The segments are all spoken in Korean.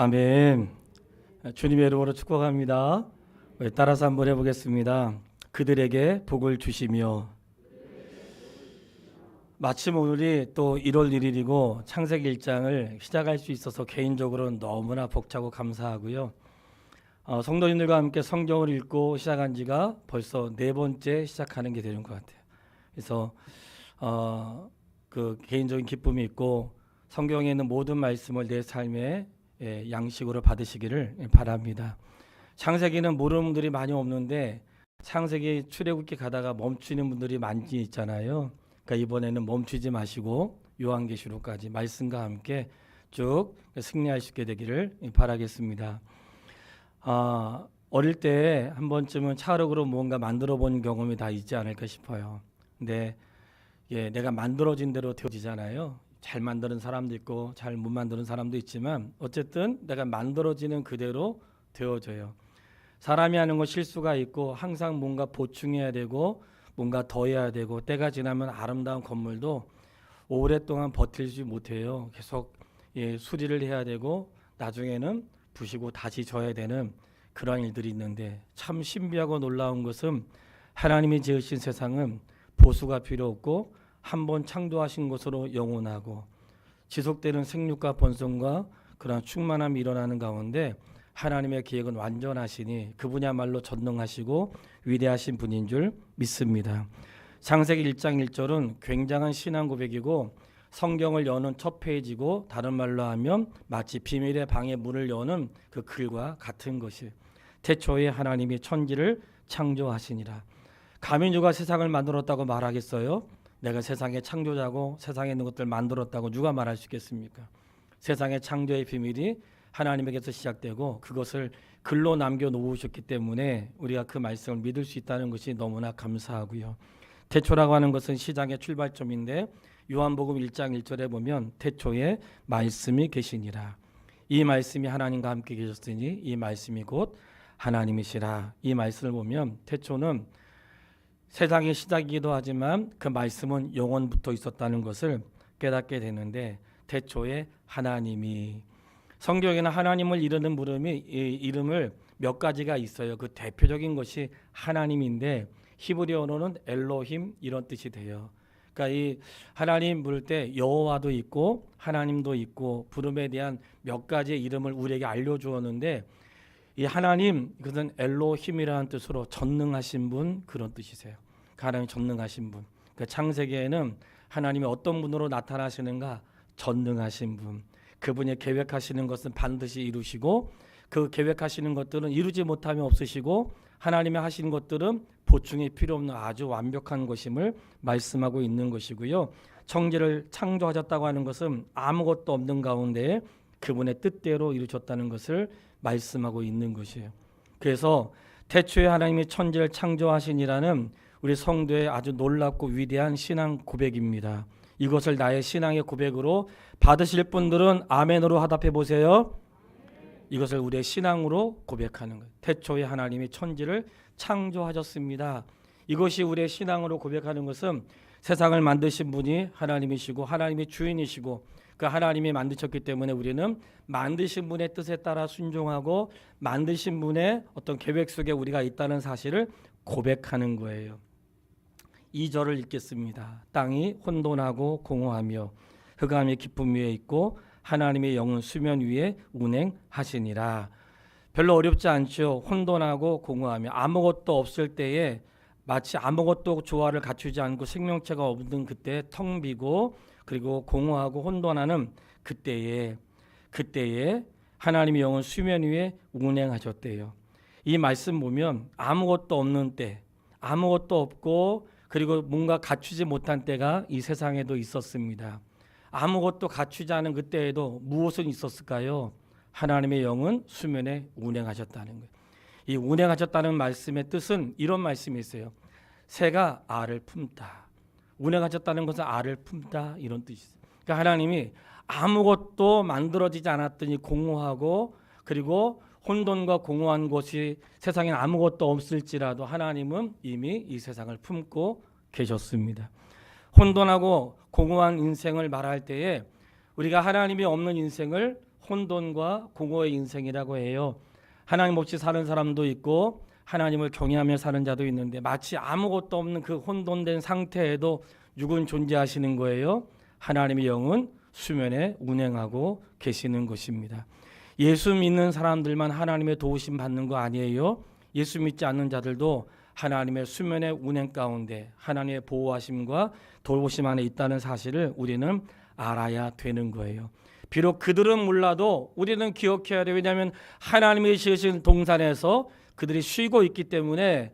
아멘. 주님의 이름으로 축복합니다. 따라서 한번 해보겠습니다. 그들에게 복을 주시며. 마침 오늘이 또 1월 1일이고 창세기 1장을 시작할 수 있어서 개인적으로 너무나 벅차고 감사하고요. 성도님들과 함께 성경을 읽고 시작한 지가 벌써 4번째 시작하는 게 되는 것 같아요. 그래서 그 개인적인 기쁨이 있고 성경에 있는 모든 말씀을 내 삶의 양식으로 받으시기를 바랍니다. 창세기는 모르는 분들이 많이 없는데 창세기 출애굽기 가다가 멈추는 분들이 많이 있잖아요. 그러니까 이번에는 멈추지 마시고 요한계시록까지 말씀과 함께 쭉 승리할 수 있게 되기를 바라겠습니다. 어릴 때 한 번쯤은 차력으로 뭔가 만들어 본 경험이 다 있지 않을까 싶어요. 근데 내가 만들어진 대로 되어지잖아요. 잘 만드는 사람도 있고 잘 못 만드는 사람도 있지만 어쨌든 내가 만들어지는 그대로 되어져요. 사람이 하는 거 실수가 있고 항상 뭔가 보충해야 되고 뭔가 더해야 되고 때가 지나면 아름다운 건물도 오랫동안 버틸지 못해요. 계속 수리를 해야 되고 나중에는 부시고 다시 져야 되는 그런 일들이 있는데 참 신비하고 놀라운 것은 하나님이 지으신 세상은 보수가 필요 없고 한번 창조하신 것으로 영원하고 지속되는 생육과 번성과 그런 충만함이 일어나는 가운데 하나님의 계획은 완전하시니 그분야말로 전능하시고 위대하신 분인 줄 믿습니다. 창세기 1장 1절은 굉장한 신앙 고백이고 성경을 여는 첫 페이지고 다른 말로 하면 마치 비밀의 방의 문을 여는 그 글과 같은 것이 태초에 하나님이 천지를 창조하시니라. 감히 누가 세상을 만들었다고 말하겠어요? 내가 세상의 창조자고 세상에 있는 것들 만들었다고 누가 말할 수 있겠습니까? 세상의 창조의 비밀이 하나님에게서 시작되고 그것을 글로 남겨놓으셨기 때문에 우리가 그 말씀을 믿을 수 있다는 것이 너무나 감사하고요. 태초라고 하는 것은 시작의 출발점인데 요한복음 1장 1절에 보면 태초에 말씀이 계시니라. 이 말씀이 하나님과 함께 계셨으니 이 말씀이 곧 하나님이시라. 이 말씀을 보면 태초는 세상의 시작이기도 하지만 그 말씀은 영원부터 있었다는 것을 깨닫게 되는데 태초에 하나님이 성경에는 하나님을 이르는 이름을 몇 가지가 있어요. 그 대표적인 것이 하나님인데 히브리어로는 엘로힘 이런 뜻이 돼요. 그러니까 이 하나님 부를 때 여호와도 있고 하나님도 있고 부름에 대한 몇 가지의 이름을 우리에게 알려주었는데 이 하나님 그것은 엘로힘이라는 뜻으로 전능하신 분 그런 뜻이세요. 하나님 전능하신 분. 그 창세기에는 하나님이 어떤 분으로 나타나시는가? 전능하신 분. 그분이 계획하시는 것은 반드시 이루시고 그 계획하시는 것들은 이루지 못하면 없으시고 하나님이 하시는 것들은 보충이 필요 없는 아주 완벽한 것임을 말씀하고 있는 것이고요. 천지를 창조하셨다고 하는 것은 아무것도 없는 가운데 그분의 뜻대로 이루셨다는 것을 말씀하고 있는 것이에요. 그래서 태초에 하나님이 천지를 창조하시니라는 우리 성도의 아주 놀랍고 위대한 신앙 고백입니다. 이것을 나의 신앙의 고백으로 받으실 분들은 아멘으로 화답해 보세요. 이것을 우리의 신앙으로 고백하는 거예요. 태초에 하나님이 천지를 창조하셨습니다. 이것이 우리의 신앙으로 고백하는 것은 세상을 만드신 분이 하나님이시고 하나님이 주인이시고 그 하나님이 만드셨기 때문에 우리는 만드신 분의 뜻에 따라 순종하고 만드신 분의 어떤 계획 속에 우리가 있다는 사실을 고백하는 거예요. 2절을 읽겠습니다. 땅이 혼돈하고 공허하며 흑암의 깊음 위에 있고 하나님의 영은 수면 위에 운행하시니라. 별로 어렵지 않죠. 혼돈하고 공허하며 아무것도 없을 때에 마치 아무것도 조화를 갖추지 않고 생명체가 없는 그때 텅 비고 그리고 공허하고 혼돈하는 그때에 하나님의 영은 수면 위에 운행하셨대요. 이 말씀 보면 아무것도 없는 때, 아무것도 없고 그리고 뭔가 갖추지 못한 때가 이 세상에도 있었습니다. 아무것도 갖추지 않은 그때에도 무엇은 있었을까요? 하나님의 영은 수면에 운행하셨다는 거예요. 이 운행하셨다는 말씀의 뜻은 이런 말씀이 있어요. 새가 알을 품다. 운행하셨다는 것은 알을 품다 이런 뜻이 있어요. 그러니까 하나님이 아무것도 만들어지지 않았더니 공허하고 그리고 혼돈과 공허한 곳이 세상에 아무것도 없을지라도 하나님은 이미 이 세상을 품고 계셨습니다. 혼돈하고 공허한 인생을 말할 때에 우리가 하나님이 없는 인생을 혼돈과 공허의 인생이라고 해요. 하나님 없이 사는 사람도 있고 하나님을 경외하며 사는 자도 있는데 마치 아무것도 없는 그 혼돈된 상태에도 누군 존재하시는 거예요? 하나님의 영은 수면에 운행하고 계시는 것입니다. 예수 믿는 사람들만 하나님의 도우심 받는 거 아니에요? 예수 믿지 않는 자들도 하나님의 수면의 운행 가운데 하나님의 보호하심과 돌보심 안에 있다는 사실을 우리는 알아야 되는 거예요. 비록 그들은 몰라도 우리는 기억해야 돼요. 왜냐하면 하나님이 지으신 동산에서 그들이 쉬고 있기 때문에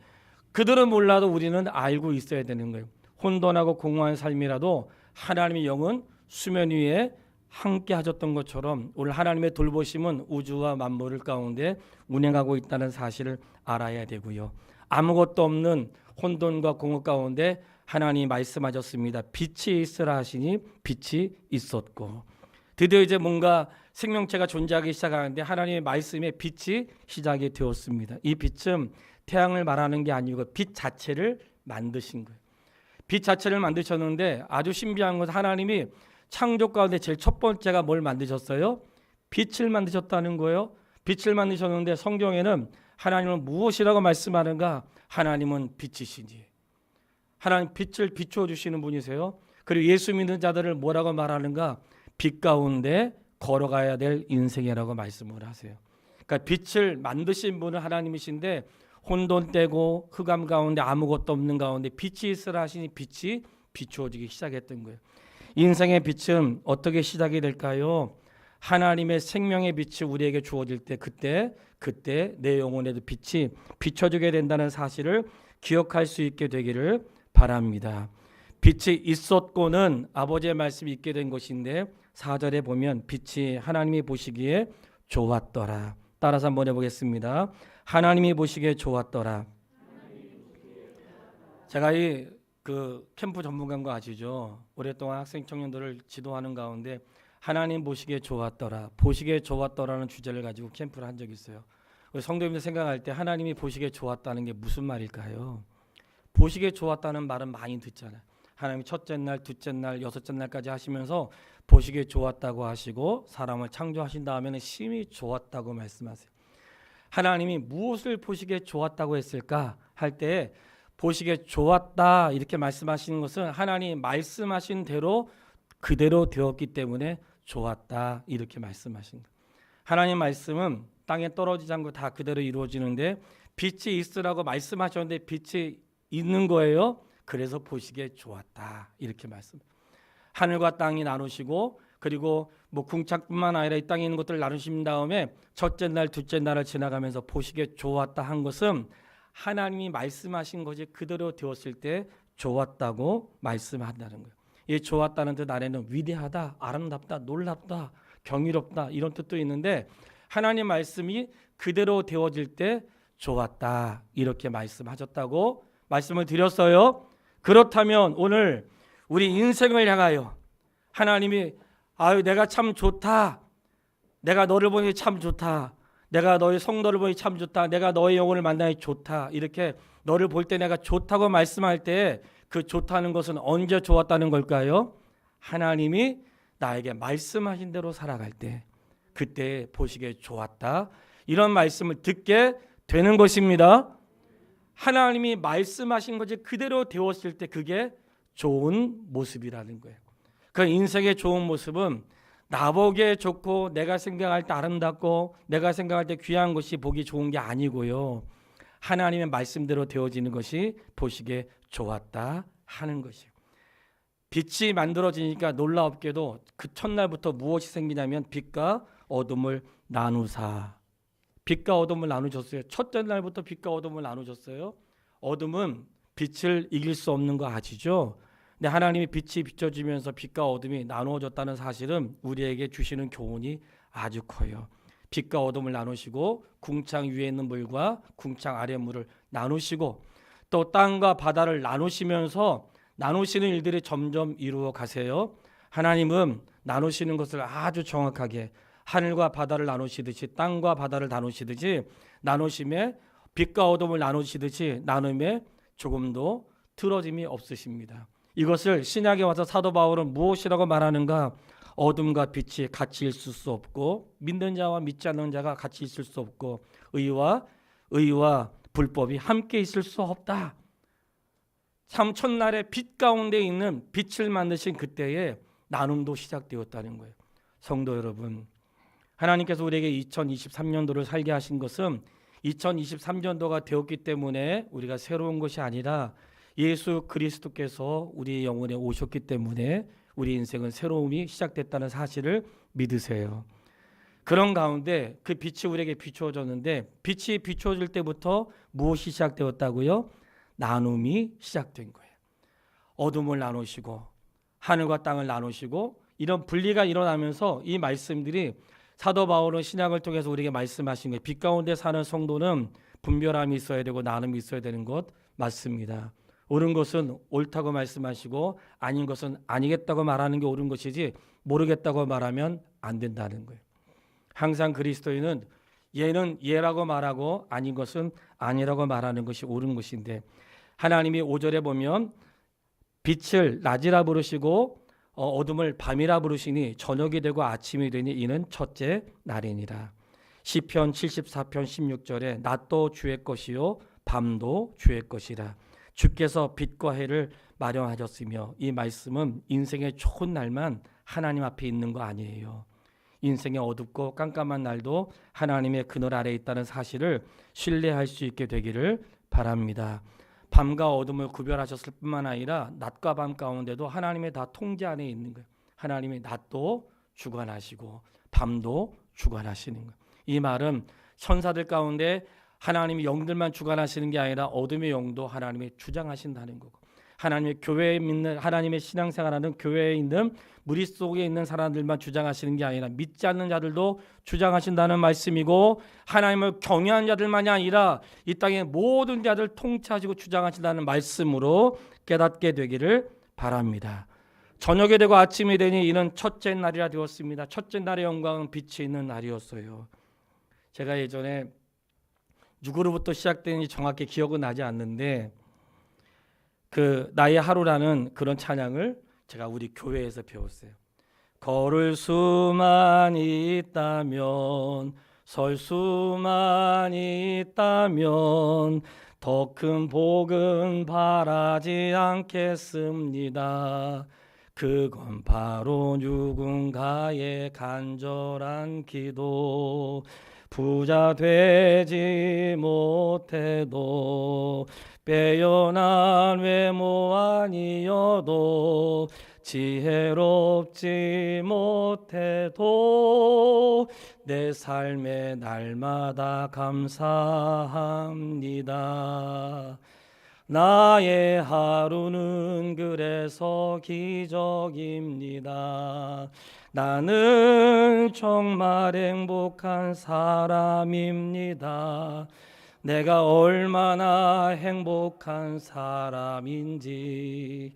그들은 몰라도 우리는 알고 있어야 되는 거예요. 혼돈하고 공허한 삶이라도 하나님의 영은 수면 위에 함께 하셨던 것처럼 오늘 하나님의 돌보심은 우주와 만물 가운데 운행하고 있다는 사실을 알아야 되고요. 아무것도 없는 혼돈과 공허 가운데 하나님이 말씀하셨습니다. 빛이 있으라 하시니 빛이 있었고, 드디어 이제 뭔가 생명체가 존재하기 시작하는데 하나님의 말씀에 빛이 시작이 되었습니다. 이 빛은 태양을 말하는 게 아니고 빛 자체를 만드신 거예요. 빛 자체를 만드셨는데 아주 신비한 것은 하나님이 창조 가운데 제일 첫 번째가 뭘 만드셨어요? 빛을 만드셨다는 거예요. 빛을 만드셨는데 성경에는 하나님은 무엇이라고 말씀하는가? 하나님은 빛이시니. 하나님 빛을 비추어 주시는 분이세요. 그리고 예수 믿는 자들을 뭐라고 말하는가? 빛 가운데 걸어가야 될 인생이라고 말씀을 하세요. 그러니까 빛을 만드신 분은 하나님이신데 혼돈되고 흑암 가운데 아무것도 없는 가운데 빛이 있으라 하시니 빛이 비추어지기 시작했던 거예요. 인생의 빛은 어떻게 시작이 될까요? 하나님의 생명의 빛이 우리에게 주어질 때 그때 내 영혼에도 빛이 비춰지게 된다는 사실을 기억할 수 있게 되기를 바랍니다. 빛이 있었고는 아버지의 말씀이 있게 된 것인데 4절에 보면 빛이 하나님이 보시기에 좋았더라. 따라서 한번 해보겠습니다. 하나님이 보시기에 좋았더라. 제가 그 캠프 전문가인 거 아시죠? 오랫동안 학생 청년들을 지도하는 가운데 하나님 보시기에 좋았더라, 보시기에 좋았더라는 주제를 가지고 캠프를 한 적이 있어요. 우리 성도님들 생각할 때 하나님이 보시기에 좋았다는 게 무슨 말일까요? 보시기에 좋았다는 말은 많이 듣잖아요. 하나님이 첫째 날, 둘째 날, 여섯째 날까지 하시면서 보시기에 좋았다고 하시고 사람을 창조하신 다음에는 심히 좋았다고 말씀하세요. 하나님이 무엇을 보시기에 좋았다고 했을까 할 때 보시기에 좋았다 이렇게 말씀하시는 것은 하나님 말씀하신 대로 그대로 되었기 때문에 좋았다 이렇게 말씀하신 거예요. 하나님 말씀은 땅에 떨어지지 않고 다 그대로 이루어지는데 빛이 있으라고 말씀하셨는데 빛이 있는 거예요. 그래서 보시기에 좋았다 이렇게 말씀. 하늘과 땅이 나누시고 그리고 뭐 궁창뿐만 아니라 이 땅에 있는 것들을 나누신 다음에 첫째 날, 둘째 날을 지나가면서 보시기에 좋았다 한 것은 하나님이 말씀하신 것이 그대로 되었을 때 좋았다고 말씀한다는 거예요. 이 좋았다는 뜻 안에는 위대하다, 아름답다, 놀랍다, 경이롭다 이런 뜻도 있는데 하나님 말씀이 그대로 되어질 때 좋았다 이렇게 말씀하셨다고 말씀을 드렸어요. 그렇다면 오늘 우리 인생을 향하여 하나님이 아유 내가 참 좋다, 내가 너를 보니 참 좋다, 내가 너의 성도를 보니 참 좋다, 내가 너의 영혼을 만나니 좋다 이렇게 너를 볼 때 내가 좋다고 말씀할 때 그 좋다는 것은 언제 좋았다는 걸까요? 하나님이 나에게 말씀하신 대로 살아갈 때 그때 보시기에 좋았다 이런 말씀을 듣게 되는 것입니다. 하나님이 말씀하신 것이 그대로 되었을 때 그게 좋은 모습이라는 거예요. 그 인생의 좋은 모습은 나보기에 좋고 내가 생각할 때 아름답고 내가 생각할 때 귀한 것이 보기 좋은 게 아니고요. 하나님의 말씀대로 되어지는 것이 보시기에 좋았다 하는 것이에요. 빛이 만들어지니까 놀라웠게도 그 첫날부터 무엇이 생기냐면 빛과 어둠을 나누사. 빛과 어둠을 나누셨어요. 첫째 날부터 빛과 어둠을 나누셨어요. 어둠은 빛을 이길 수 없는 거 아시죠? 근데 하나님이 빛이 비춰지면서 빛과 어둠이 나누어졌다는 사실은 우리에게 주시는 교훈이 아주 커요. 빛과 어둠을 나누시고 궁창 위에 있는 물과 궁창 아래 물을 나누시고 또 땅과 바다를 나누시면서 나누시는 일들이 점점 이루어 가세요. 하나님은 나누시는 것을 아주 정확하게 하늘과 바다를 나누시듯이 땅과 바다를 나누시듯이 나누심에 빛과 어둠을 나누시듯이 나눔에 조금도 틀어짐이 없으십니다. 이것을 신약에 와서 사도 바울은 무엇이라고 말하는가? 어둠과 빛이 같이 있을 수 없고 믿는 자와 믿지 않는 자가 같이 있을 수 없고 의와 불법이 함께 있을 수 없다. 참 첫날에 빛 가운데 있는 빛을 만드신 그때에 나눔도 시작되었다는 거예요. 성도 여러분, 하나님께서 우리에게 2023년도를 살게 하신 것은 2023년도가 되었기 때문에 우리가 새로운 것이 아니라 예수 그리스도께서 우리 영혼에 오셨기 때문에 우리 인생은 새로움이 시작됐다는 사실을 믿으세요. 그런 가운데 그 빛이 우리에게 비추어졌는데 빛이 비추어질 때부터 무엇이 시작되었다고요? 나눔이 시작된 거예요. 어둠을 나누시고 하늘과 땅을 나누시고 이런 분리가 일어나면서 이 말씀들이 사도 바울은 신약을 통해서 우리에게 말씀하신 거예요. 빛 가운데 사는 성도는 분별함이 있어야 되고 나눔이 있어야 되는 것 맞습니다. 옳은 것은 옳다고 말씀하시고 아닌 것은 아니겠다고 말하는 게 옳은 것이지 모르겠다고 말하면 안 된다는 거예요. 항상 그리스도인은 예는 예라고 말하고 아닌 것은 아니라고 말하는 것이 옳은 것인데 하나님이 5절에 보면 빛을 낮이라 부르시고 어둠을 밤이라 부르시니 저녁이 되고 아침이 되니 이는 첫째 날이니라. 시편 74편 16절에 낮도 주의 것이요 밤도 주의 것이라. 주께서 빛과 해를 마련하셨으며 이 말씀은 인생의 좋은 날만 하나님 앞에 있는 거 아니에요. 인생의 어둡고 깜깜한 날도 하나님의 그늘 아래에 있다는 사실을 신뢰할 수 있게 되기를 바랍니다. 밤과 어둠을 구별하셨을 뿐만 아니라 낮과 밤 가운데도 하나님의 다 통제 안에 있는 거예요. 하나님이 낮도 주관하시고 밤도 주관하시는 거예요. 이 말은 천사들 가운데 하나님이 영들만 주관하시는 게 아니라 어둠의 영도 하나님이 주장하신다는 거고 하나님의 교회에 믿는 하나님의 신앙생활하는 교회에 있는 무리 속에 있는 사람들만 주장하시는 게 아니라 믿지 않는 자들도 주장하신다는 말씀이고 하나님을 경외하는 자들만이 아니라 이 땅의 모든 자들 통치하시고 주장하신다는 말씀으로 깨닫게 되기를 바랍니다. 저녁이 되고 아침이 되니 이는 첫째 날이라 되었습니다. 첫째 날의 영광은 빛이 있는 날이었어요. 제가 예전에 누구로부터 시작되는지 정확히 기억은 나지 않는데 그 나의 하루라는 그런 찬양을 제가 우리 교회에서 배웠어요. 걸을 수만 있다면 설 수만 있다면 더 큰 복은 바라지 않겠습니다. 그건 바로 누군가의 간절한 기도. 부자 되지 못해도 빼어난 외모 아니어도 지혜롭지 못해도 내 삶의 날마다 감사합니다. 나의 하루는 그래서 기적입니다. 나는 정말 행복한 사람입니다. 내가 얼마나 행복한 사람인지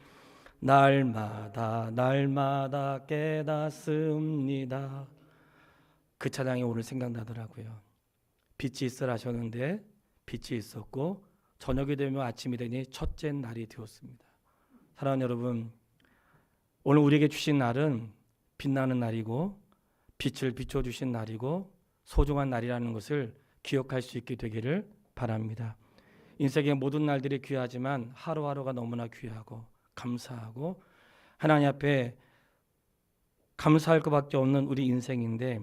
날마다 깨닫습니다. 그 찬양이 오늘 생각나더라고요. 빛이 있으라 하셨는데 빛이 있었고 저녁이 되면 아침이 되니 첫째 날이 되었습니다. 사랑하는 여러분, 오늘 우리에게 주신 날은 빛나는 날이고 빛을 비춰주신 날이고 소중한 날이라는 것을 기억할 수 있게 되기를 바랍니다. 인생의 모든 날들이 귀하지만 하루하루가 너무나 귀하고 감사하고 하나님 앞에 감사할 것밖에 없는 우리 인생인데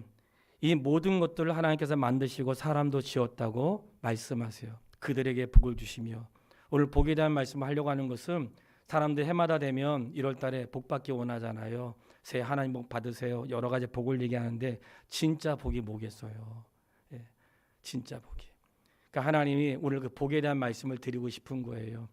이 모든 것들을 하나님께서 만드시고 사람도 지었다고 말씀하세요. 그들에게 복을 주시며 오늘 복에 대한 말씀을 하려고 하는 것은 사람들 해마다 되면 1월 달에 복 받기 원하잖아요. 새해 하나님 복 받으세요. 여러 가지 복을 얘기하는데 진짜 복이 뭐겠어요? 예, 진짜 복이. 그러니까 하나님이 오늘 그 복에 대한 말씀을 드리고 싶은 거예요.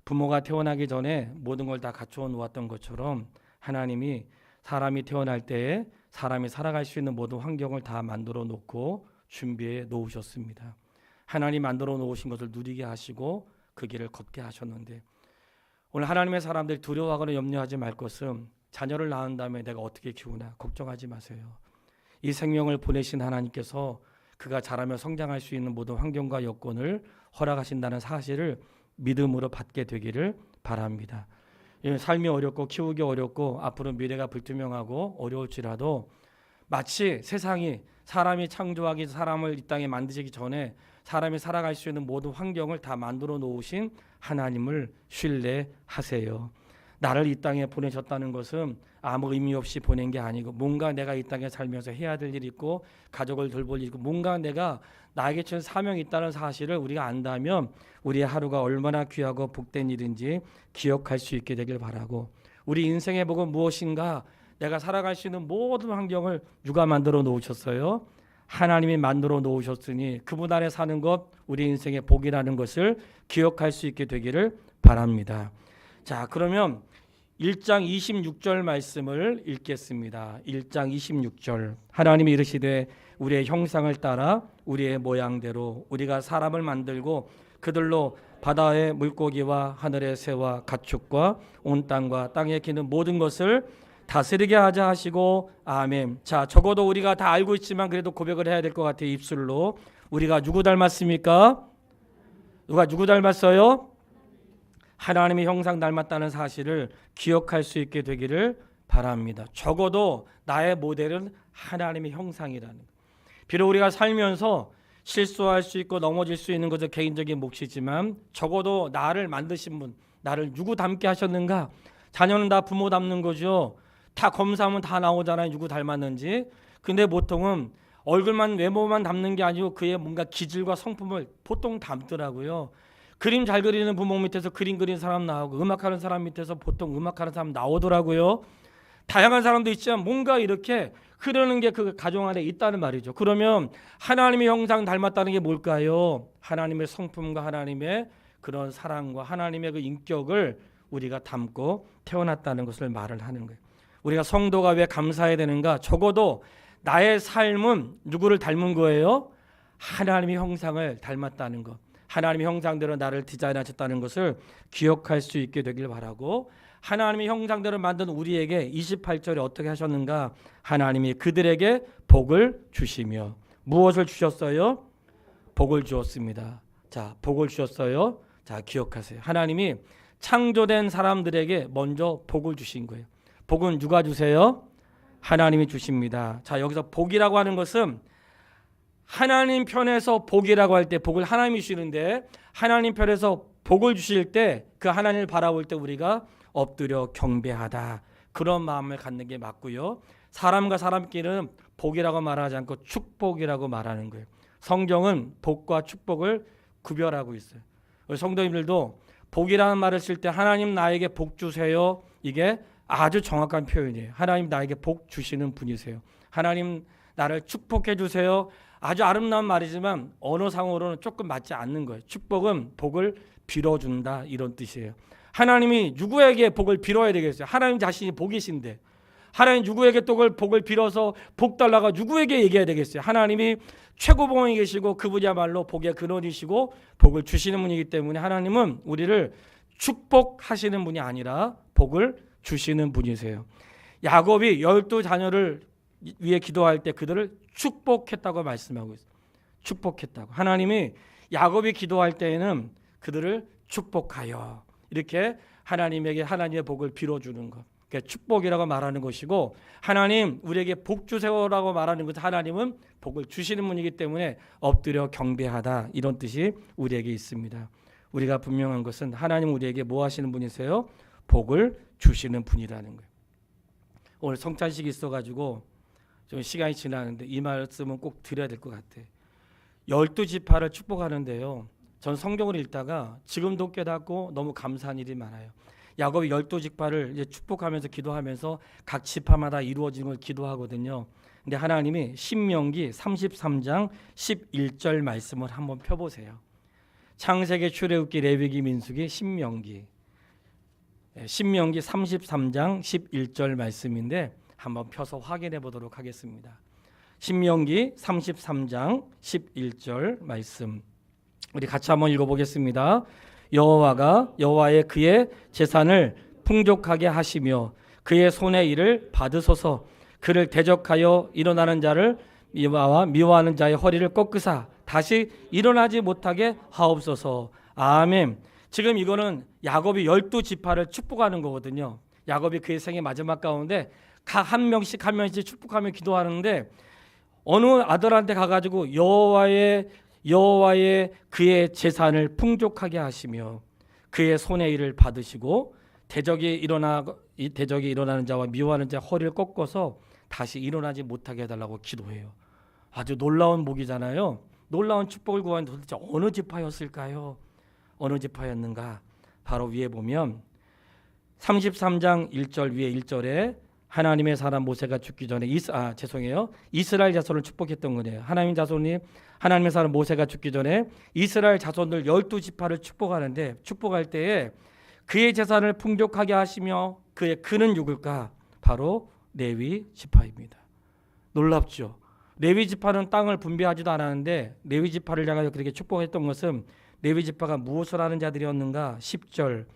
부모가 태어나기 전에 모든 걸 다 갖추어 놓았던 것처럼 하나님이 사람이 태어날 때에 사람이 살아갈 수 있는 모든 환경을 다 만들어 놓고 준비해 놓으셨습니다. 하나님 만들어 놓으신 것을 누리게 하시고 그 길을 걷게 하셨는데 오늘 하나님의 사람들이 두려워하거나 염려하지 말 것은 자녀를 낳은 다음에 내가 어떻게 키우나 걱정하지 마세요. 이 생명을 보내신 하나님께서 그가 자라며 성장할 수 있는 모든 환경과 여건을 허락하신다는 사실을 믿음으로 받게 되기를 바랍니다. 삶이 어렵고 키우기 어렵고 앞으로 미래가 불투명하고 어려울지라도 마치 세상이 사람이 창조하기 사람을 이 땅에 만드시기 전에 사람이 살아갈 수 있는 모든 환경을 다 만들어 놓으신 하나님을 신뢰하세요. 나를 이 땅에 보내셨다는 것은 아무 의미 없이 보낸 게 아니고 뭔가 내가 이 땅에 살면서 해야 될 일이 있고 가족을 돌볼 일이 있고 뭔가 내가 나에게 주신 사명이 있다는 사실을 우리가 안다면 우리의 하루가 얼마나 귀하고 복된 일인지 기억할 수 있게 되길 바라고, 우리 인생의 복은 무엇인가? 내가 살아갈 수 있는 모든 환경을 누가 만들어 놓으셨어요? 하나님이 만들어 놓으셨으니 그분 안에 사는 것 우리 인생의 복이라는 것을 기억할 수 있게 되기를 바랍니다. 자, 그러면 1장 26절 말씀을 읽겠습니다. 1장 26절. 하나님이 이르시되 우리의 형상을 따라 우리의 모양대로 우리가 사람을 만들고 그들로 바다의 물고기와 하늘의 새와 가축과 온 땅과 땅에 기는 모든 것을 다스리게 하자 하시고 아멘. 자, 적어도 우리가 다 알고 있지만 그래도 고백을 해야 될 것 같아요. 입술로. 우리가 누구 닮았습니까? 누구 닮았어요? 하나님의 형상 닮았다는 사실을 기억할 수 있게 되기를 바랍니다. 적어도 나의 모델은 하나님의 형상이라는 것. 비록 우리가 살면서 실수할 수 있고 넘어질 수 있는 것은 개인적인 몫이지만 적어도 나를 만드신 분, 나를 누구 닮게 하셨는가? 자녀는 다 부모 닮는 거죠. 다 검사하면 다 나오잖아요. 누구 닮았는지. 근데 보통은 얼굴만 외모만 닮는 게 아니고 그의 뭔가 기질과 성품을 보통 닮더라고요. 그림 잘 그리는 부모 밑에서 그림 그리는 사람 나오고 음악하는 사람 밑에서 보통 음악하는 사람 나오더라고요. 다양한 사람도 있지만 뭔가 이렇게 흐르는 게 그 가정 안에 있다는 말이죠. 그러면 하나님의 형상 닮았다는 게 뭘까요? 하나님의 성품과 하나님의 그런 사랑과 하나님의 그 인격을 우리가 담고 태어났다는 것을 말을 하는 거예요. 우리가 성도가 왜 감사해야 되는가? 적어도 나의 삶은 누구를 닮은 거예요? 하나님의 형상을 닮았다는 것. 하나님의 형상대로 나를 디자인하셨다는 것을 기억할 수 있게 되길 바라고, 하나님의 형상대로 만든 우리에게 28절에 어떻게 하셨는가? 하나님이 그들에게 복을 주시며 무엇을 주셨어요? 복을 주었습니다. 자, 복을 주셨어요. 자, 기억하세요. 하나님이 창조된 사람들에게 먼저 복을 주신 거예요. 복은 누가 주세요? 하나님이 주십니다. 자, 여기서 복이라고 하는 것은 하나님 편에서 복이라고 할 때 복을 하나님이 주시는데, 하나님 편에서 복을 주실 때 그 하나님을 바라볼 때 우리가 엎드려 경배하다, 그런 마음을 갖는 게 맞고요. 사람과 사람끼리는 복이라고 말하지 않고 축복이라고 말하는 거예요. 성경은 복과 축복을 구별하고 있어요. 성도님들도 복이라는 말을 쓸 때 하나님 나에게 복 주세요, 이게 아주 정확한 표현이에요. 하나님 나에게 복 주시는 분이세요. 하나님 나를 축복해 주세요. 아주 아름다운 말이지만 언어상으로는 조금 맞지 않는 거예요. 축복은 복을 빌어준다, 이런 뜻이에요. 하나님이 누구에게 복을 빌어야 되겠어요? 하나님 자신이 복이신데 하나님 누구에게 또 복을 빌어서 복 달라고 누구에게 얘기해야 되겠어요? 하나님이 최고봉에 계시고 그분이야말로 복의 근원이시고 복을 주시는 분이기 때문에 하나님은 우리를 축복하시는 분이 아니라 복을 주시는 분이세요. 야곱이 12자녀를 위해 기도할 때 그들을 축복했다고 말씀하고 있어요. 축복했다고. 하나님이 야곱이 기도할 때에는 그들을 축복하여, 이렇게 하나님에게 하나님의 복을 빌어주는 것, 그러니까 축복이라고 말하는 것이고, 하나님 우리에게 복 주세요라고 말하는 것, 하나님은 복을 주시는 분이기 때문에 엎드려 경배하다, 이런 뜻이 우리에게 있습니다. 우리가 분명한 것은 하나님 우리에게 뭐 하시는 분이세요? 복을 주시는 분이라는 거예요. 오늘 성찬식이 있어가지고 좀 시간이 지나는데 이 말씀은 꼭 드려야 될 것 같아요. 12지파를 축복하는데요, 전 성경을 읽다가 지금도 깨닫고 너무 감사한 일이 많아요. 야곱이 12지파를 이제 축복하면서 기도하면서 각 지파마다 이루어지는 걸 기도하거든요. 근데 하나님이 신명기 33장 11절 말씀을 한번 펴보세요. 창세기, 출애굽기, 레위기, 민수기, 신명기 33장 11절 말씀인데 한번 펴서 확인해 보도록 하겠습니다. 신명기 33장 11절 말씀 우리 같이 한번 읽어보겠습니다. 여호와의 그의 재산을 풍족하게 하시며 그의 손의 일을 받으소서. 그를 대적하여 일어나는 자를 미워하는 자의 허리를 꺾으사 다시 일어나지 못하게 하옵소서. 아멘. 지금 이거는 야곱이 12지파를 축복하는 거거든요. 야곱이 그의 생의 마지막 가운데 각 한 명씩 축복하며 기도하는데 어느 아들한테 가가지고 여호와의 그의 재산을 풍족하게 하시며 그의 손의 일을 받으시고 대적이 일어나는 자와 미워하는 자 허리를 꺾어서 다시 일어나지 못하게 해달라고 기도해요. 아주 놀라운 복이잖아요. 놀라운 축복을 구하는 도대체 어느 지파였을까요? 어느 지파였는가? 바로 위에 보면 33장 1절 위에 1절에 하나님의 사람 모세가 죽기 전에 이스라엘 자손을 축복했던 거예요. 하나님의 사람 모세가 죽기 전에 이스라엘 자손들 12지파를 축복하는데 축복할 때에 그의 재산을 풍족하게 하시며 그는 누굴까? 바로 레위 지파입니다. 놀랍죠? 레위 지파는 땅을 분배하지도 않았는데 레위 지파를 향하여 그렇게 축복했던 것은 레위 지파가 무엇을 하는 자들이었는가? 10절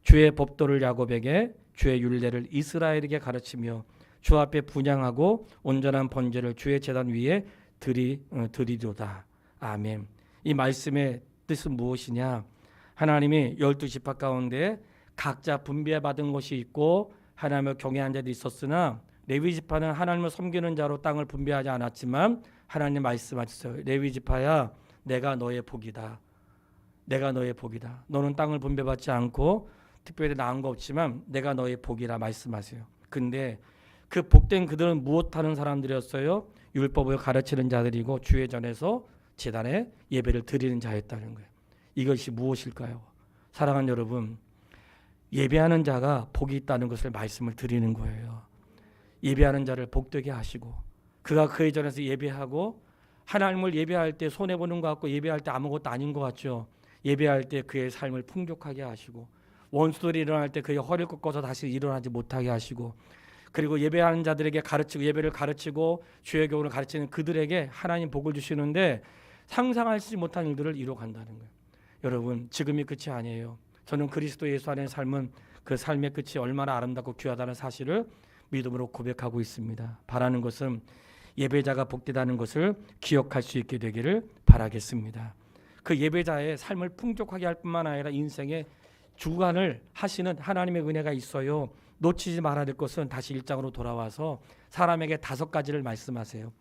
주의 법도를 야곱에게 주의 율례를 이스라엘에게 가르치며 주 앞에 분향하고 온전한 번제를 주의 제단 위에 드리도다. 아멘. 이 말씀의 뜻은 무엇이냐? 하나님이 12지파 가운데 각자 분배받은 것이 있고 하나님을 경외한 자도 있었으나 레위 지파는 하나님을 섬기는 자로 땅을 분배하지 않았지만 하나님 말씀하셨어요. 레위 지파야, 내가 너의 복이다. 내가 너의 복이다. 너는 땅을 분배받지 않고 특별히 나은 거 없지만 내가 너의 복이라 말씀하세요. 근데 그 복된 그들은 무엇하는 사람들이었어요? 율법을 가르치는 자들이고 주의 전에서 제단에 예배를 드리는 자였다는 거예요. 이것이 무엇일까요? 사랑하는 여러분, 예배하는 자가 복이 있다는 것을 말씀을 드리는 거예요. 예배하는 자를 복되게 하시고 그가 그의 전에서 예배하고 하나님을 예배할 때 손해보는 것 같고 예배할 때 아무것도 아닌 것 같죠. 예배할 때 그의 삶을 풍족하게 하시고 원수들이 일어날 때 그의 허리를 꺾어서 다시 일어나지 못하게 하시고 그리고 예배하는 자들에게 예배를 가르치고 주의 교훈을 가르치는 그들에게 하나님 복을 주시는데 상상하지 못한 일들을 이뤄간다는 거예요. 여러분, 지금이 끝이 아니에요. 저는 그리스도 예수 안의 삶은 그 삶의 끝이 얼마나 아름답고 귀하다는 사실을 믿음으로 고백하고 있습니다. 바라는 것은 예배자가 복되다는 것을 기억할 수 있게 되기를 바라겠습니다. 그 예배자의 삶을 풍족하게 할 뿐만 아니라 인생의 주관을 하시는 하나님의 은혜가 있어요. 놓치지 말아야 될 것은 다시 1장으로 돌아와서 사람에게 5가지를 말씀하세요.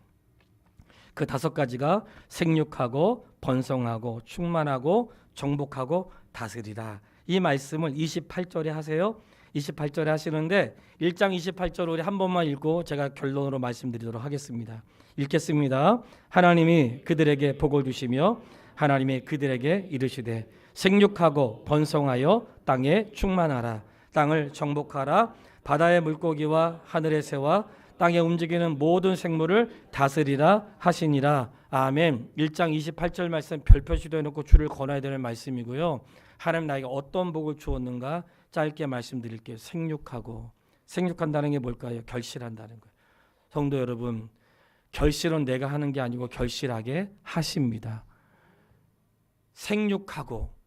그 5가지가 생육하고 번성하고 충만하고 정복하고 다스리라. 이 말씀을 28절에 하세요. 28절에 하시는데 1장 28절 우리 한 번만 읽고 제가 결론으로 말씀드리도록 하겠습니다. 읽겠습니다. 하나님이 그들에게 복을 주시며 하나님이 그들에게 이르시되 생육하고 번성하여 땅에 충만하라. 땅을 정복하라. 바다의 물고기와 하늘의 새와 땅에 움직이는 모든 생물을 다스리라 하시니라. 아멘. 1장 28절 말씀 별표시도 해놓고 줄을 걸어야 되는 말씀이고요. 하나님 나에게 어떤 복을 주었는가 짧게 말씀드릴게요. 생육한다는 게 뭘까요? 결실한다는 거예요. 성도 여러분, 결실은 내가 하는 게 아니고 결실하게 하십니다. 생육하고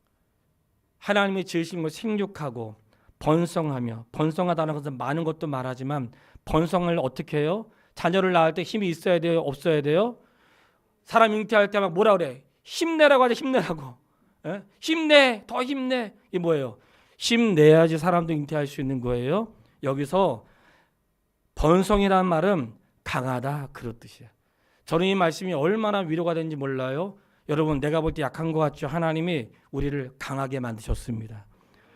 하나님이 지으신 걸 생육하고 번성하며, 번성하다는 것은 많은 것도 말하지만 번성을 어떻게 해요? 자녀를 낳을 때 힘이 있어야 돼요? 없어야 돼요? 사람 잉태할 때 막 뭐라 그래? 힘내라고 하죠. 힘내라고. 예? 힘내, 더 힘내. 이게 뭐예요? 힘내야지 사람도 잉태할 수 있는 거예요. 여기서 번성이라는 말은 강하다 그런 뜻이에요. 저는 이 말씀이 얼마나 위로가 되는지 몰라요. 여러분, 내가 볼 때 약한 것 같죠? 하나님이 우리를 강하게 만드셨습니다.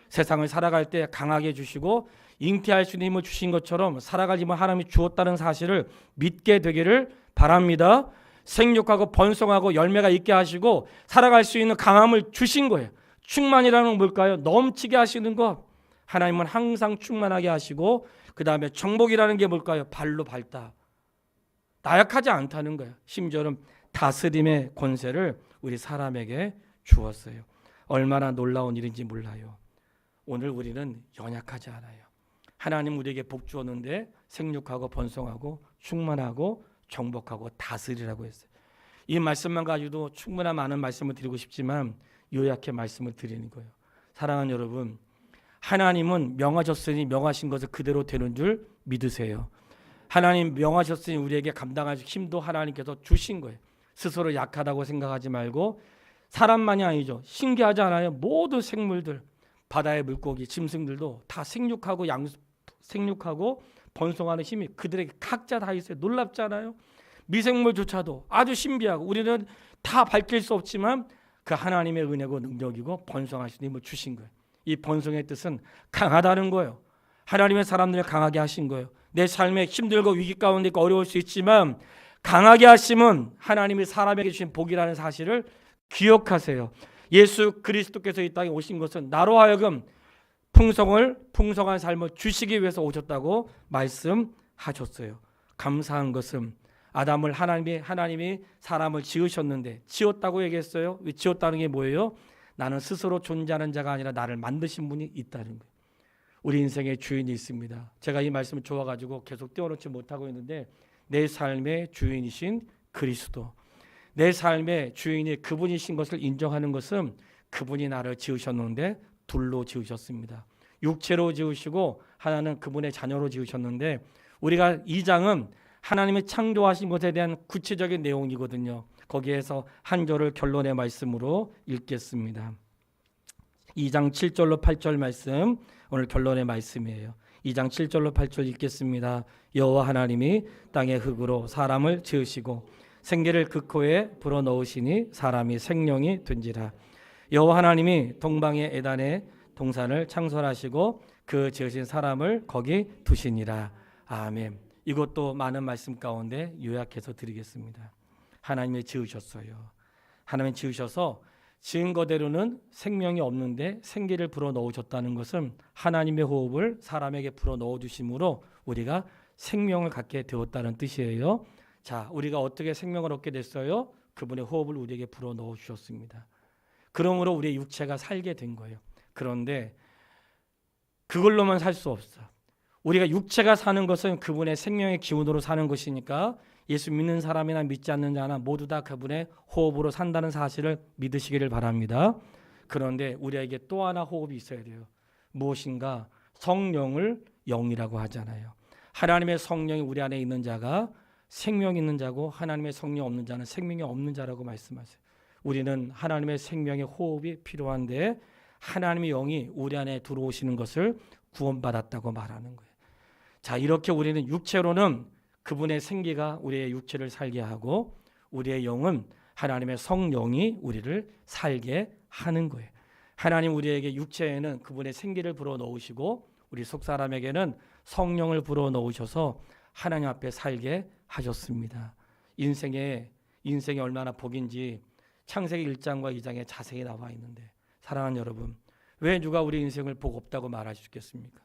세상을 살아갈 때 강하게 해주시고 잉태할 수 있는 힘을 주신 것처럼 살아갈 힘을 하나님이 주었다는 사실을 믿게 되기를 바랍니다. 생육하고 번성하고 열매가 있게 하시고 살아갈 수 있는 강함을 주신 거예요. 충만이라는 건 뭘까요? 넘치게 하시는 것. 하나님은 항상 충만하게 하시고 그 다음에 정복이라는 게 뭘까요? 발로 밟다. 나약하지 않다는 거예요. 심지어는 다스림의 권세를 우리 사람에게 주었어요. 얼마나 놀라운 일인지 몰라요. 오늘 우리는 연약하지 않아요. 하나님 우리에게 복 주었는데 생육하고 번성하고 충만하고 정복하고 다스리라고 했어요. 이 말씀만 가지고도 충분한 많은 말씀을 드리고 싶지만 요약해 말씀을 드리는 거예요. 사랑하는 여러분, 하나님은 명하셨으니 명하신 것을 그대로 되는 줄 믿으세요. 하나님 명하셨으니 우리에게 감당할 힘도 하나님께서 주신 거예요. 스스로 약하다고 생각하지 말고 사람만이 아니죠. 신기하지 않아요? 모든 생물들, 바다의 물고기, 짐승들도 다 생육하고 번성하는 힘이 그들에게 각자 다 있어요. 놀랍잖아요. 미생물조차도 아주 신비하고 우리는 다 밝힐 수 없지만 그 하나님의 은혜고 능력이고 번성할 수 있는 힘을 주신 거예요. 이 번성의 뜻은 강하다는 거예요. 하나님의 사람들을 강하게 하신 거예요. 내 삶에 힘들고 위기 가운데 어려울 수 있지만 강하게 하심은 하나님이 사람에게 주신 복이라는 사실을 기억하세요. 예수 그리스도께서 이 땅에 오신 것은 나로 하여금 풍성한 삶을 주시기 위해서 오셨다고 말씀하셨어요. 감사한 것은 아담을 하나님이 사람을 지으셨는데 지었다고 얘기했어요. 지었다는 게 뭐예요? 나는 스스로 존재하는 자가 아니라 나를 만드신 분이 있다는 거예요. 우리 인생의 주인이 있습니다. 제가 이 말씀을 좋아가지고 계속 띄워놓지 못하고 있는데 내 삶의 주인이신 그리스도, 내 삶의 주인이 그분이신 것을 인정하는 것은 그분이 나를 지으셨는데 둘로 지으셨습니다. 육체로 지으시고 하나는 그분의 자녀로 지으셨는데 우리가 2장은 하나님이 창조하신 것에 대한 구체적인 내용이거든요. 거기에서 한 절을 결론의 말씀으로 읽겠습니다. 2장 7절로 8절 말씀, 오늘 결론의 말씀이에요. 2장 7절로 8절 읽겠습니다. 여호와 하나님이 땅의 흙으로 사람을 지으시고 생기를 그 코에 불어넣으시니 사람이 생명이 된지라. 여호와 하나님이 동방의 에단에 동산을 창설하시고 그 지으신 사람을 거기 두시니라. 아멘. 이것도 많은 말씀 가운데 요약해서 드리겠습니다. 하나님이 지으셨어요. 하나님이 지으셔서 지은 거대로는 생명이 없는데 생기를 불어넣으셨다는 것은 하나님의 호흡을 사람에게 불어넣어 주심으로 우리가 생명을 갖게 되었다는 뜻이에요. 자, 우리가 어떻게 생명을 얻게 됐어요? 그분의 호흡을 우리에게 불어넣어 주셨습니다. 그러므로 우리의 육체가 살게 된 거예요. 그런데 그걸로만 살 수 없어. 우리가 육체가 사는 것은 그분의 생명의 기운으로 사는 것이니까 예수 믿는 사람이나 믿지 않는 자나 모두 다 그분의 호흡으로 산다는 사실을 믿으시기를 바랍니다. 그런데 우리에게 또 하나 호흡이 있어야 돼요. 무엇인가? 성령을 영이라고 하잖아요. 하나님의 성령이 우리 안에 있는 자가 생명 있는 자고 하나님의 성령 없는 자는 생명이 없는 자라고 말씀하세요. 우리는 하나님의 생명의 호흡이 필요한데 하나님의 영이 우리 안에 들어오시는 것을 구원받았다고 말하는 거예요. 자, 이렇게 우리는 육체로는 그분의 생기가 우리의 육체를 살게 하고 우리의 영은 하나님의 성령이 우리를 살게 하는 거예요. 하나님 우리에게 육체에는 그분의 생기를 불어넣으시고 우리 속사람에게는 성령을 불어넣으셔서 하나님 앞에 살게 하셨습니다. 인생이 얼마나 복인지 창세기 1장과 2장에 자세히 나와 있는데 사랑하는 여러분, 왜 누가 우리 인생을 복 없다고 말할 수 있겠습니까?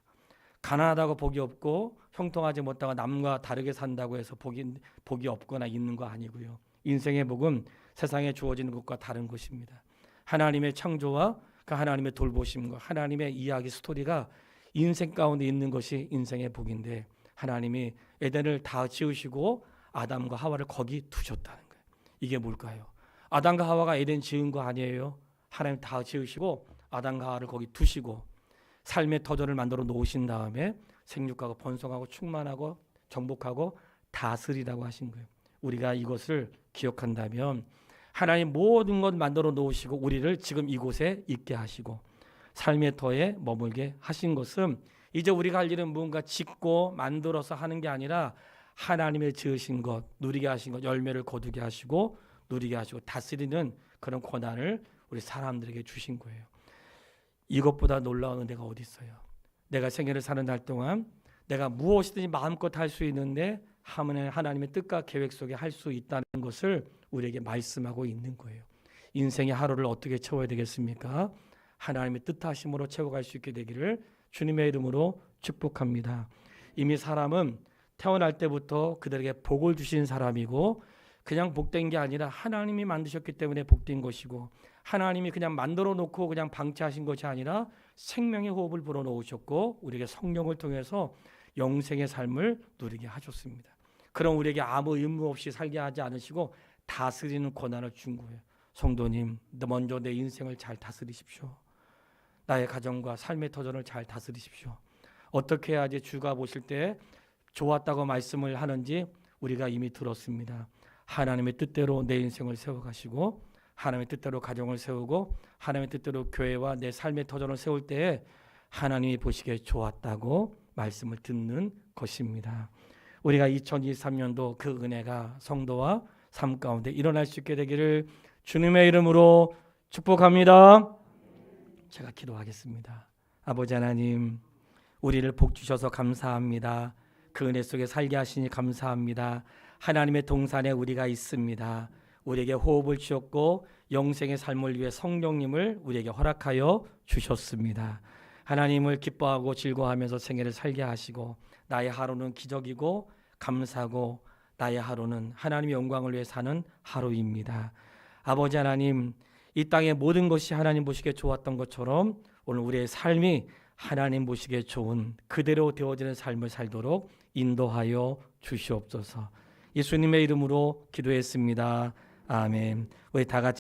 가난하다고 복이 없고 형통하지 못하고 남과 다르게 산다고 해서 복이 없거나 있는 거 아니고요. 인생의 복은 세상에 주어지는 것과 다른 것입니다. 하나님의 창조와 그 하나님의 돌보심과 하나님의 이야기 스토리가 인생 가운데 있는 것이 인생의 복인데 하나님이 에덴을 다 지으시고 아담과 하와를 거기 두셨다는 거예요. 이게 뭘까요? 아담과 하와가 에덴 지은 거 아니에요. 하나님 다 지으시고 아담과 하와를 거기 두시고 삶의 터전을 만들어 놓으신 다음에 생육하고 번성하고 충만하고 정복하고 다스리라고 하신 거예요. 우리가 이것을 기억한다면 하나님 모든 것 만들어 놓으시고 우리를 지금 이곳에 있게 하시고 삶의 터에 머물게 하신 것은 이제 우리가 할 일은 무언가 짓고 만들어서 하는 게 아니라 하나님의 지으신 것, 누리게 하신 것, 열매를 거두게 하시고 누리게 하시고 다스리는 그런 권한을 우리 사람들에게 주신 거예요. 이것보다 놀라운 은혜가 어디 있어요? 내가 생애를 사는 날 동안 내가 무엇이든지 마음껏 할 수 있는데 하나님의 뜻과 계획 속에 할 수 있다는 것을 우리에게 말씀하고 있는 거예요. 인생의 하루를 어떻게 채워야 되겠습니까? 하나님의 뜻하심으로 채워갈 수 있게 되기를 주님의 이름으로 축복합니다. 이미 사람은 태어날 때부터 그들에게 복을 주신 사람이고 그냥 복된 게 아니라 하나님이 만드셨기 때문에 복된 것이고 하나님이 그냥 만들어 놓고 그냥 방치하신 것이 아니라 생명의 호흡을 불어넣으셨고 우리에게 성령을 통해서 영생의 삶을 누리게 하셨습니다. 그럼 우리에게 아무 의무 없이 살게 하지 않으시고 다스리는 권한을 준 거예요. 성도님, 먼저 내 인생을 잘 다스리십시오. 나의 가정과 삶의 터전을 잘 다스리십시오. 어떻게 해야지 주가 보실 때 좋았다고 말씀을 하는지 우리가 이미 들었습니다. 하나님의 뜻대로 내 인생을 세워가시고 하나님의 뜻대로 가정을 세우고 하나님의 뜻대로 교회와 내 삶의 터전을 세울 때에 하나님이 보시기에 좋았다고 말씀을 듣는 것입니다. 우리가 2023년도 그 은혜가 성도와 삶 가운데 일어날 수 있게 되기를 주님의 이름으로 축복합니다. 제가 기도하겠습니다. 아버지 하나님, 우리를 복 주셔서 감사합니다. 그 은혜 속에 살게 하시니 감사합니다. 하나님의 동산에 우리가 있습니다. 우리에게 호흡을 주셨고 영생의 삶을 위해 성령님을 우리에게 허락하여 주셨습니다. 하나님을 기뻐하고 즐거워하면서 생애를 살게 하시고 나의 하루는 기적이고 감사고 나의 하루는 하나님의 영광을 위해 사는 하루입니다. 아버지 하나님, 이 땅의 모든 것이 하나님 보시기에 좋았던 것처럼 오늘 우리의 삶이 하나님 보시기에 좋은 그대로 되어지는 삶을 살도록 인도하여 주시옵소서. 예수님의 이름으로 기도했습니다. 아멘. 우리 다 같이